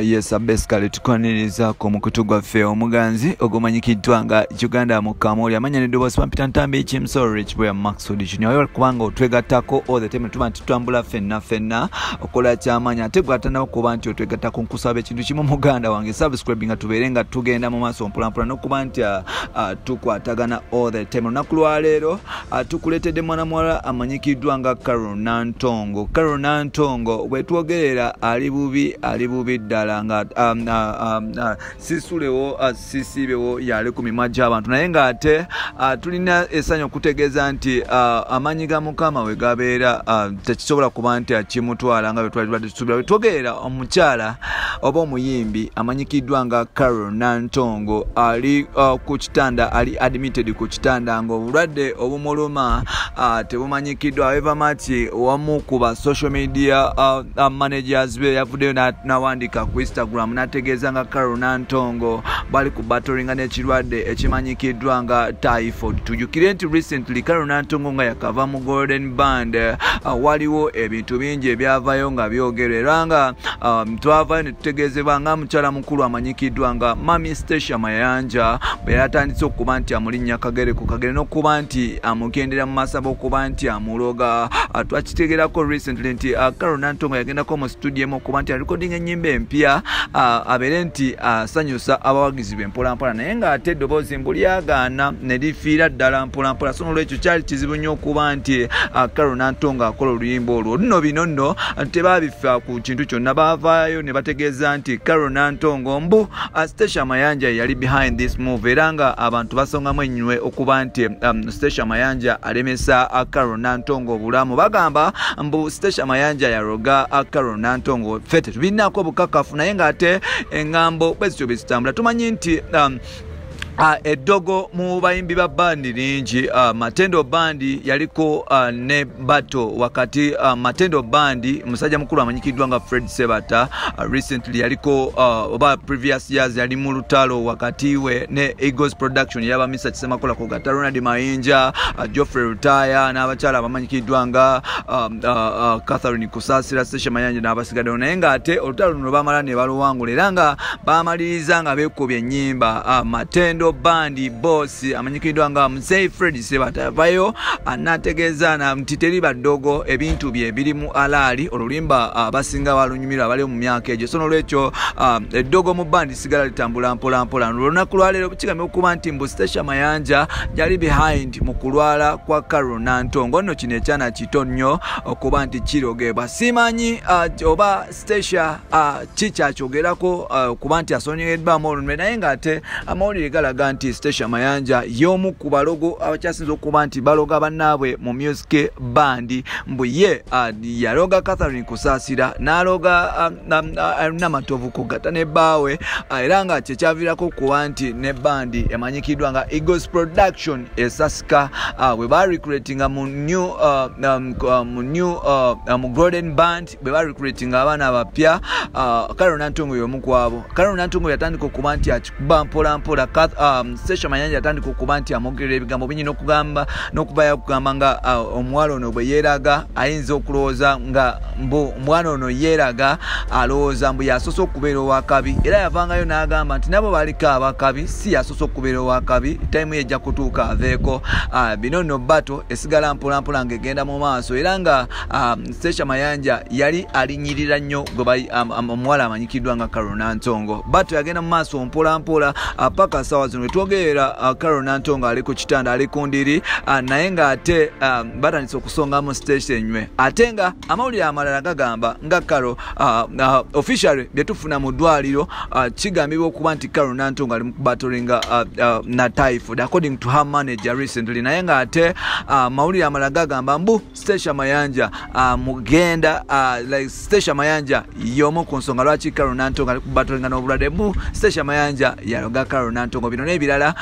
Yes, basically tukwaniriza ko mukutu gwaffe omuganzi ogumanyikiddwa nga Uganda mu Kamoli amanya nedobo Pampita Ntambi Chimso Rich Boy Maxwell Junior ayo kubanga otwegattako all the time tuba tutambula fenna okola kyamanya ate gwatana okuba nti otwegattako nkusaba ekintu kimu muganda wange subscribing tuberenga tugenda mu maaso mpolampola nokuba nti tukwatagana all the time nakulwa leero tukuletedde mwana mwala amanyikiddwa nga Carol Nantongo bwetwogerera ali bubi ddala nga sisulewo sisibewo yali ku mimwa gy'abantu naye nga ate tulina essanyu okutegeeza nti amaanyi ga Mukama we gabeera tekisobola kuba nti akimutwala nga bwe tusuubira twogerera omukyala oba omuyimbi amanyikiddwa nga Carol Nantongo ali ku kitanda ali admitted ku kitanda ng'obulwadde obumuluma tebumanyikiddwa however much wamu ku ba social media managers be yavuddeyo n'awandika ku Instagram nategeeza nga Carol Nantongo bali ku battlinga n'ekirwadde ekimanyikiddwa nga typhoid. Tujukire nti recently Carol Nantongo nga yakava mu Golden Band waliwo ebintu bingi ebyavayo nga byogerera nga twavayo ne tutegeezebwa nga mukyala mukulu amanyikiddwa nga Mami Stacia Mayanja bwe yatandise okuba nti amulinnya kagere ku kagere n'okuba nti amugendera mu masabo okuba nti amuloga. Twakitegerako recently nti Carol Nantongo yagendako mu studio emu okuba nti recording ennyimba empya abeere nti asanyusa abawagizi be mpolampola naye ng'ate eddoboozi mbulyagaana ne lifiira ddala mpolampola so n'olwekyo kyali kizibu nnyo okuba nti Carol Nantongo akola oluyimba olwo bino nno tebaabifa ku kintu kyonna baavaayo ne bategeeza nti Carol Nantongo mbu Stacia Mayanja yali behind this move era nga abantu basongamu ennywe okuba nti Stacia Mayanja alemesa Carol Nantongo obulamu bagamba mbu Stacia Mayanja yaroga Carol Nantongo fete tubinaako bukakafu naye ng'ate engambo bwezityo bezitambula tumanyi nti eddogo mu bayimbi ba bandi lingi Matendo Bandi yaliko ne bato wakati Matendo Bandi musajja mukulu amanyikiddwa nga Fred Sebata recently yaliko oba previous years yali mu lutalo wakati we ne Eagles Production yaba Mr. Kisemakola ko gata Ronald Mayinja Geoffrey Rutaya n'abakyala abamanyikiddwa nga Catherine Kusasira Stacia Mayanja n'abasigadde naye ng'ate olutalo luno bamala ne baluwangula era nga bamaliriza nga beekubye ennyimba Matendo Bandi boss amanyikiddwa nga Mzee Fred Sebata vayo anategeeza na mtiteri badogo ebintu bye birimu alali olulimba abasinga balunyumira bali mu myaka ejo sono lwekyo eddogo mu bandi sigala litambula mpola lunaku lwaleero bukigamye okuba nti mbu Stacia Mayanja yali behind mu kulwala kwa Carol Nantongo nno kino ekyana kito nnyo okuba nti kirogebwa simanyi oba Stacia kikyakyogerako okuba nti asonyeddwamu olumbe naye ng'ate amawulire galaga nti Stacia Mayanja y'omu ku balogo abakyasinza okuba nti baloga bannaabwe mu music band mbu ye yaloga Catherine Kusasira n'aloga Namatovu kugata ne baawe era nga kyekyaviirako okuba nti ne bandi emanyikiddwa nga Eagles Production esasika bwe barecruitinga mu Golden Band bwe barecruitinga abaana abapya Carol Nantongo y'omu ku abo. Carol Nantongo yatandika okuba nti akikuba mpolampola Stacia Mayanja yatandika okuba nti amogerera ebigambo bingi n'okubayo okugamba nga omuwala ono bwe yeeraga ayinza okulowooza nga mbu omwana ono yeeraga alowooza mbu yasoose okubeera owakabi era yavangayo n'agamba nti nabo baliko abakabi si yasoose okubeera owakabi time yejja kutuuka aveeko bino nno bato esigala mpolampola ng'egenda mu maaso era nga Stacia Mayanja yali alinyirira nnyo omuwala amanyikiddwa nga Carol Nantongo bato yagenda mu maaso mpolampola paka sawa zino twogera Carol Nantongo ali ku kitanda ali ku ndiri naye ng'ate batandise okusongamu Stacia enywe ate nga amawulire amalala gagamba nga Carol officially bye tufuna mu ddwaliro kigambibwa okuba nti Carol Nantongo ali mu battlinga na typhoid according to her manager recently naye ng'ate amawulire amalala gagamba mbu Stacia Mayanja mugenda like Stacia Mayanja y'omu ku nsonga lwaki Carol Nantongo ali ku battlinga n'obulwadde mbu Stacia Mayanja yaloga Carol Nantongo bino n'ebirala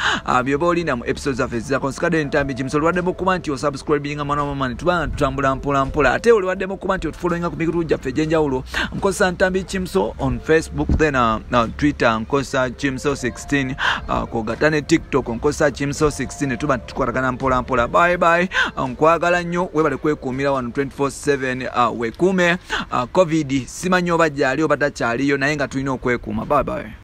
byoba olinda mu episodes zaffe ezizako. Nsikadde Ntambi James, oliwaddemu okuba nti osubscribinga mwana wa mama tubanga tutambula mpola mpola, ate oliwaddemu okuba nti otufollowinga ku mikutu gyaffe egy'enjawulo. Nkozesa Ntambi Kimso on Facebook, then Twitter nkozesa Kimso 16, kogata ne TikTok nkozesa Kimso 16, tuba tukwatagana mpola mpola. Bye bye, nkwagala nnyo, webale kwekuumira wano 24/7, wekuume COVID simanyi oba gyali oba takyaliyo naye nga tulina okwekuuma. Bye bye.